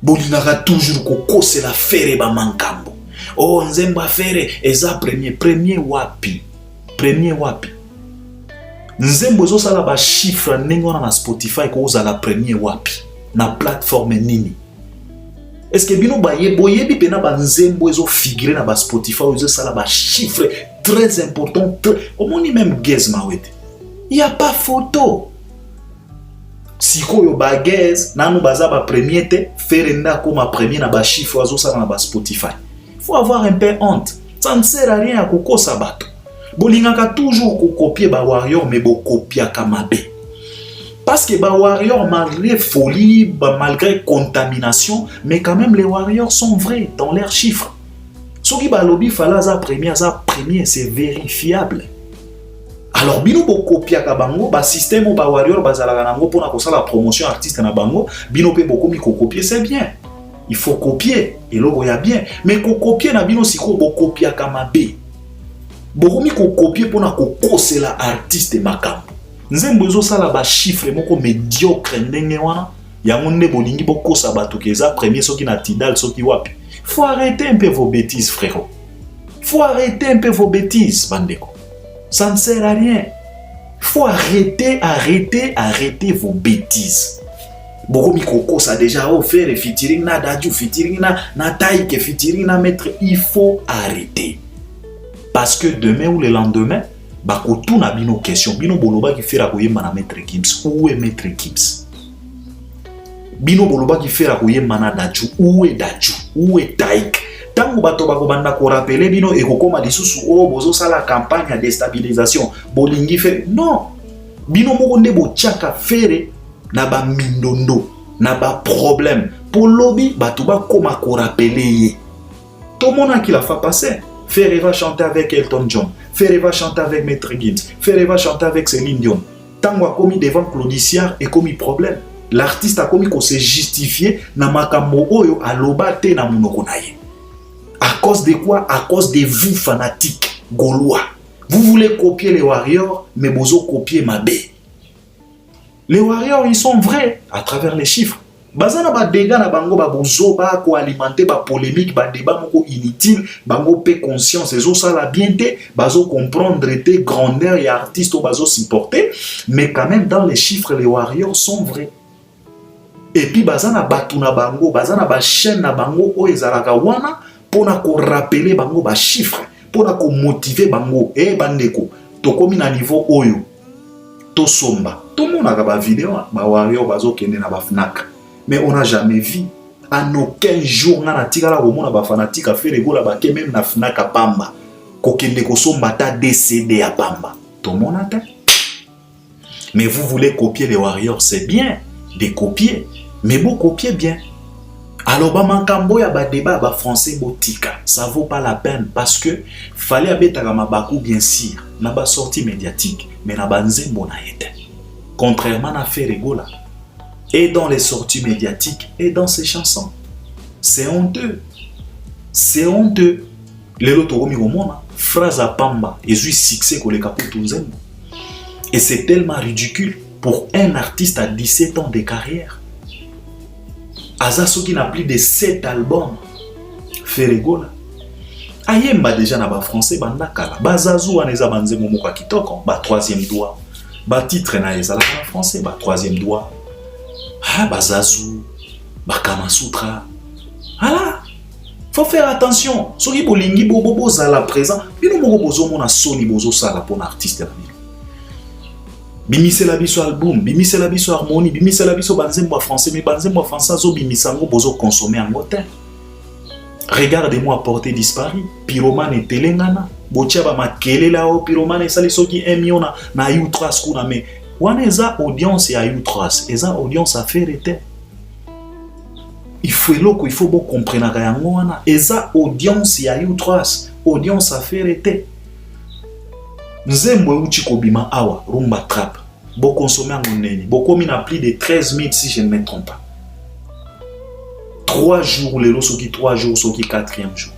bolingaka toujours kokose la Ferré ba mankambo oh nzemba Ferré eza premier wapi nzembo zo sala ba chiffre ndenge wana na Spotify ko za la premier wapi na plateforme nini. Est-ce que bino boyebi pena ba nzembo ezo figurer na ba Spotify ezo sala ba chiffre très important on dit même Gez Mawete. Il y a pas photo. Siko yo ba Gez nanu baza ba premier te Ferré nda comme premier na ba chiffre ezo sala na ba Spotify. Il faut avoir un peu honte. Ça ne sert à rien à kokosa bato. Bolingaka toujours ko copier ba warrior mais bo copia kamabe. Parce que les warriors, malgré folie, malgré contamination, mais quand même les warriors sont vrais dans leurs chiffres. Ce qui balobi fala za premier, c'est vérifiable. Alors bino bo copia ka bango, ba système ba warrior bazala nango pona ko sala promotion artiste na bango, bino pe boko mi ko copier c'est bien. Il faut copier et logo ya bien, mais ko copier na bino siko bo copia ka mabe. Boko mi ko copier pona ko kosela artiste makambo. Nzembo ezo sala ba chiffre moko médiocre ndenge wana yango nde bolingi bokosa bato keza premier soki na Tidal soki wapi. Faut arrêter un peu vos bêtises frérot. Faut arrêter un peu vos bêtises bandeko. Ça ne sert à rien. Faut arrêter vos bêtises. Boko mikoko ça déjà offert featuring na Dadju featuring na Taïke featuring na Maître, il faut arrêter. Parce que demain ou le lendemain bakotu na bino question bino boloba ki fera koyemba na Maître Gims. Où est Maître Gims? Bino boloba ki fera koyemba na Dadju. Où est Dadju? Où est Taïk? Tango bato bako banda ko rappeler bino e kokoma lisusu o bozo sala campagne de déstabilisation bolingi fe non bino moko nde bo tiaka Ferré na ba mindondo, na ba problème. Pour lobby, batuba comme à rappeler. Tout le monde qui l'a fait passer. Ferré va chanter avec Elton John. Ferré va chanter avec Maître Gims. Ferré va chanter avec Céline Dion. Tant qu'on a commis devant Claudiciard et commis problème. L'artiste a commis qu'on s'est justifié na makambo oyo alobate na munokonaye. À cause de quoi? À cause de vous fanatiques gaulois. Vous voulez copier les Warriors, mais vous copiez Mabé. Les Warriors, ils sont vrais à travers les chiffres. Bazana ba dégâts na bango ba bozo ba ko alimenter ba polémique ba débat moko inutile bango pe conscience ezo sala bien te bazo comprendre te grandeur et artiste au bazo supporter mais quand même dans les chiffres les Warriors sont vrais. Et puis bazana batu na bango bazana ba chaîne na bango o ezalaka wana pona ko rappeler bango ba chiffres pona ko motiver bango bandeko to komi na niveau oyo to somba to mona ka ba vidéo ba Warriors bazo kende na ba Fnac. Mais on n'a jamais vu. En aucun jour, on a tiré la fanatique à faire rigoler à même na Fnac à Pamba. Kokende kosomba ta décédé à Pamba. Tout le monde attend. Mais vous voulez copier les Warriors, c'est bien de copier. Mais vous copiez bien. Alors, mankambo ya ba débat ba français botika. Ça vaut pas la peine parce que fallait abeta ma bakou bien sûr. Na ba sortie médiatique, mais na ba nzembo na été. Contrairement à faire rigoler. Et dans les sorties médiatiques et dans ses chansons. C'est honteux. C'est honteux. Les autres phrase à Pamba et suis succès que les Kaputunzembo. Et c'est tellement ridicule pour un artiste à 17 ans de carrière. Azaso qui n'a plus de 7 albums. Ferregola. Ayemba déjà na ba français bandakala. Bazazu aneza banzemo moka kitoko. Ba troisième doigt. Ba titre na ezala en français. Ba troisième doigt. Ah, Bazazu, Bakama Sutra. Voilà. Faut faire attention. Soki bolingi bobo zala présent. Bino moko bozo mona soni bozo sala pour artiste la bino. Bimise la biso album, bimise la biso harmonie, bimise la biso banzembo français, mais banzembo français zo bimisango bozo consommer en gotin. Regardez-moi porter disparu. Pyromane et Telengana. Botia ba makele la o pyromane sali soki 1 million na U3 kuna me. Wana eza audience ya U3, eza audience à faire été. Il faut bon comprendre ka yango wana, eza audience ya U3, audience à faire été. Nzembo uchi kobima awa, rumba trap. Bo consommer en neni, bo komi na plus de 13 000 si je ne me trompe pas. 3 jours les soki 3 jours soki 4e jour.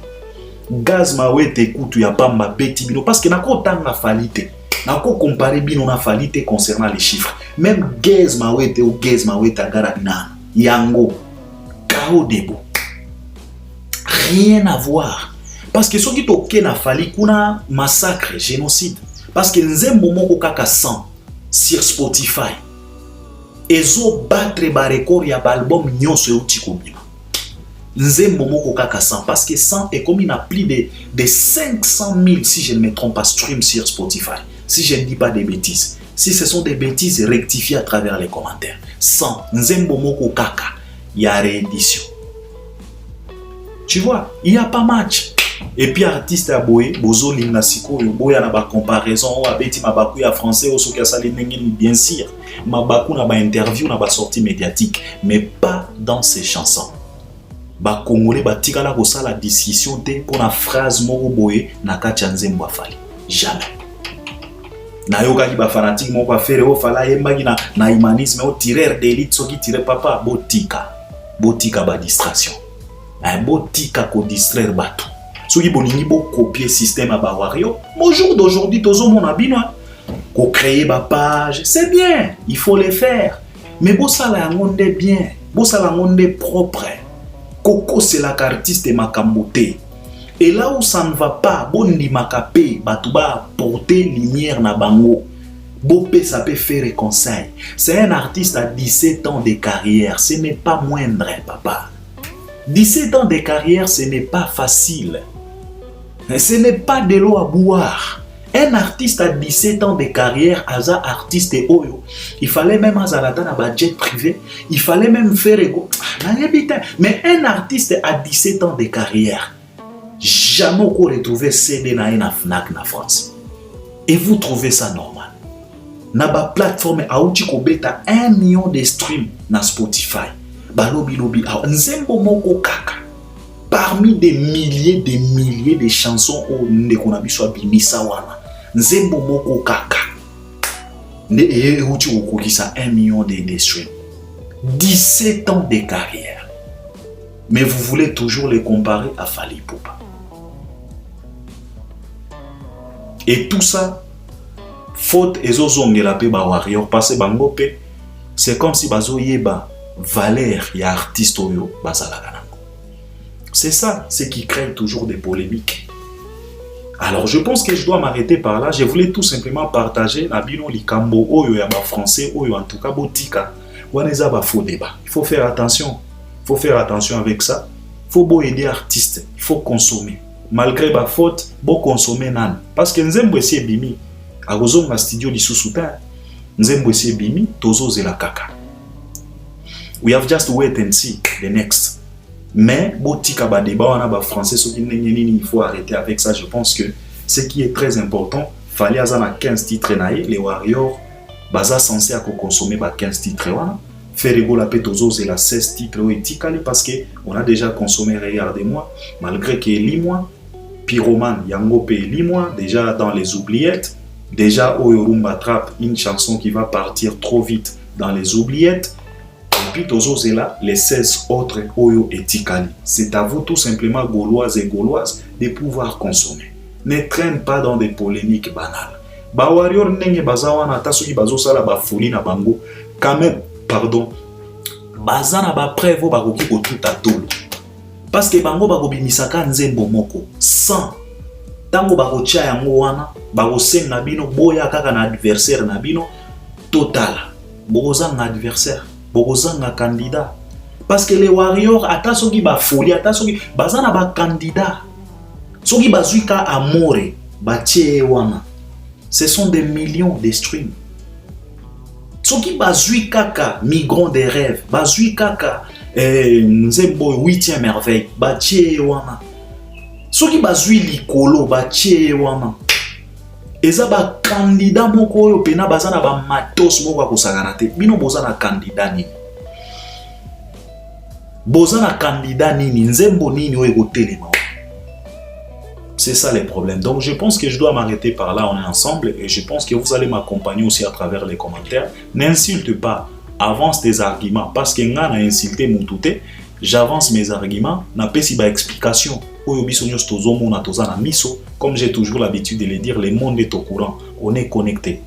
Gaz mawete kutu ya Pamba beti bino parce que nako tanga falite. Nako comparer bino na falite concernant les chiffres. Même Gaz mawete ou Gaz mawete agarabina. Yango. Kao debo. Rien à voir. Parce que soki toke na fali kuna massacre, génocide. Parce que nzembo moko kaka 100 sur Spotify. Ezo battre ba record ya album nyonso euti kobima. Nzembo moko kaka 100 parce que 100 est comme il a plus de 500 000 si je ne me trompe pas stream sur Spotify. Si je ne dis pas des bêtises. Si ce sont des bêtises, rectifiez à travers les commentaires. 100 Nzembo moko kaka, il y a réédition. Tu vois, il n'y a pas match. Et puis artiste à boé, bozo lingasiko, boya na ba comparaison, abeti mabaku ya français au soka sali nengeni bien sûr. Mabaku na ba interview na ba sortie médiatique, mais pas dans ses chansons. Ba Congolais ba tikala ko sala discussion te pour na phrase moko boé na kati ya nzembo afali. Jamais. Na yoka ki ba fanatique moko afere o fala yembaki na humanisme o tireur d'élite soki tire papa botika. Botika ba distraction. Un botika ko distraire batu. Soki boningi bo copier système à ba Wario. Bonjour d'aujourd'hui tozo mon abino. Ko créer ba page, c'est bien, il faut le faire. Mais bo sala ngonde bien, bo sala ngonde propre. Coco c'est la artiste et makambote. Et là où ça ne va pas, bon ni makape, batuba porter lumière na bango. Bopé ça peut faire conseil. C'est un artiste à 17 ans de carrière, ce n'est pas moindre, papa. 17 ans de carrière, ce n'est pas facile. Ce n'est pas de l'eau à boire. Un artiste à 17 ans de carrière, Aza artiste et Oyo, il fallait même Azalata na budget privé, il fallait même faire ego. Mais un artiste à 17 ans de carrière, jamais qu'on retrouve CD na Fnac na France. Et vous trouvez ça normal? na ba plateforme auti kobeta 1 million de streams na Spotify. Balobi lobi nzembo moko kaka. Parmi des milliers de chansons au ndeko na biso abimisa wana. Nzembo moko kaka. Ne auti okokisa 1 million de streams. 17 ans de carrière. Mais vous voulez toujours les comparer à Fally Ipupa. Et tout ça, faute ezozongela pe ba warrior parce bango pe c'est comme si bazo yeba valeur ya artiste oyo bazalaka nango. C'est ça, ce qui crée toujours des polémiques. Alors je pense que je dois m'arrêter par là. Je voulais tout simplement partager na bino likambo oyo ya ba français oyo en tout cas botika waneza ba faux débat. Il faut faire attention. Il faut faire attention avec ça. Il faut beau aider artiste, il faut consommer. Malgré ba faute, beau consommer nan parce que nzembo esi bimi agozonga studio lisusu ta nzembo esi bimi tozo zela kaka. We have just wait and see the next. Mais botika ba débat wana ba français soki nini il faut arrêter avec ça. Je pense que ce qui est très important, fallait azana 15 titres naé les warriors baza censé à consommer ba 15 titres wana. Faire rigoler pe tozo zela 16 titres ou etikali parce que on a déjà consommé, regardez-moi, malgré que lis-moi Pyroman yango pe lis-moi déjà dans les oubliettes. Déjà Oyo Rumba Trap, une chanson qui va partir trop vite dans les oubliettes. Et puis tozo zela les 16 autres Oyo et Tikali. C'est à vous tout simplement gauloises et gauloises de pouvoir consommer. Ne traîne pas dans des polémiques banales. Ba warrior nenge bazawana tasoki bazosala ba folie na bango quand même pardon. Bazana ba preuve bakoki kotuta tolo. Parce que bango bakobimisaka nzembo moko sans tango bakotia yango wana bakosenga bino boya kaka na adversaire na bino total. Bokozanga adversaire, bokozanga candidat. Parce que les warriors ata soki ba folie, ata soki bazana ba candidat. Soki bazuika amore batie wana. Ce sont des millions de streams. Soki bazui kaka migrant des rêves, bazui kaka nzembo 8e merveille, batie wana. Soki bazui likolo, batie wana. Eza ba candidat moko oyo pena bazana ba matos moko akosakana te. Bino bozana candidat nini? Bozana candidat nini? Nzembo nini oyo ekotelema? C'est ça les problèmes. Donc je pense que je dois m'arrêter par là, on est ensemble et je pense que vous allez m'accompagner aussi à travers les commentaires. N'insulte pas, avance tes arguments parce que nga na insulté Moutouté, j'avance mes arguments, n'a pas si ba explication. Comme j'ai toujours l'habitude de le dire, le monde est au courant, on est connecté.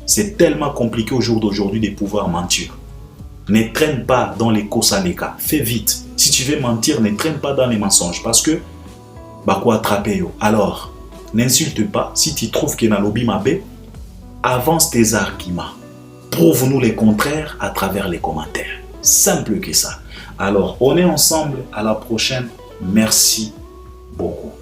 C'est tellement compliqué au jour d'aujourd'hui de pouvoir mentir. Ne traîne pas dans les courses à l'écart, fais vite. Si tu veux mentir, ne traîne pas dans les mensonges parce que Bako attraper yo. Alors, n'insulte pas. Si tu trouves qu'il y a un lobby mabé, avance tes arguments. Prouve-nous les contraires à travers les commentaires. Simple que ça. Alors, on est ensemble. À la prochaine. Merci beaucoup.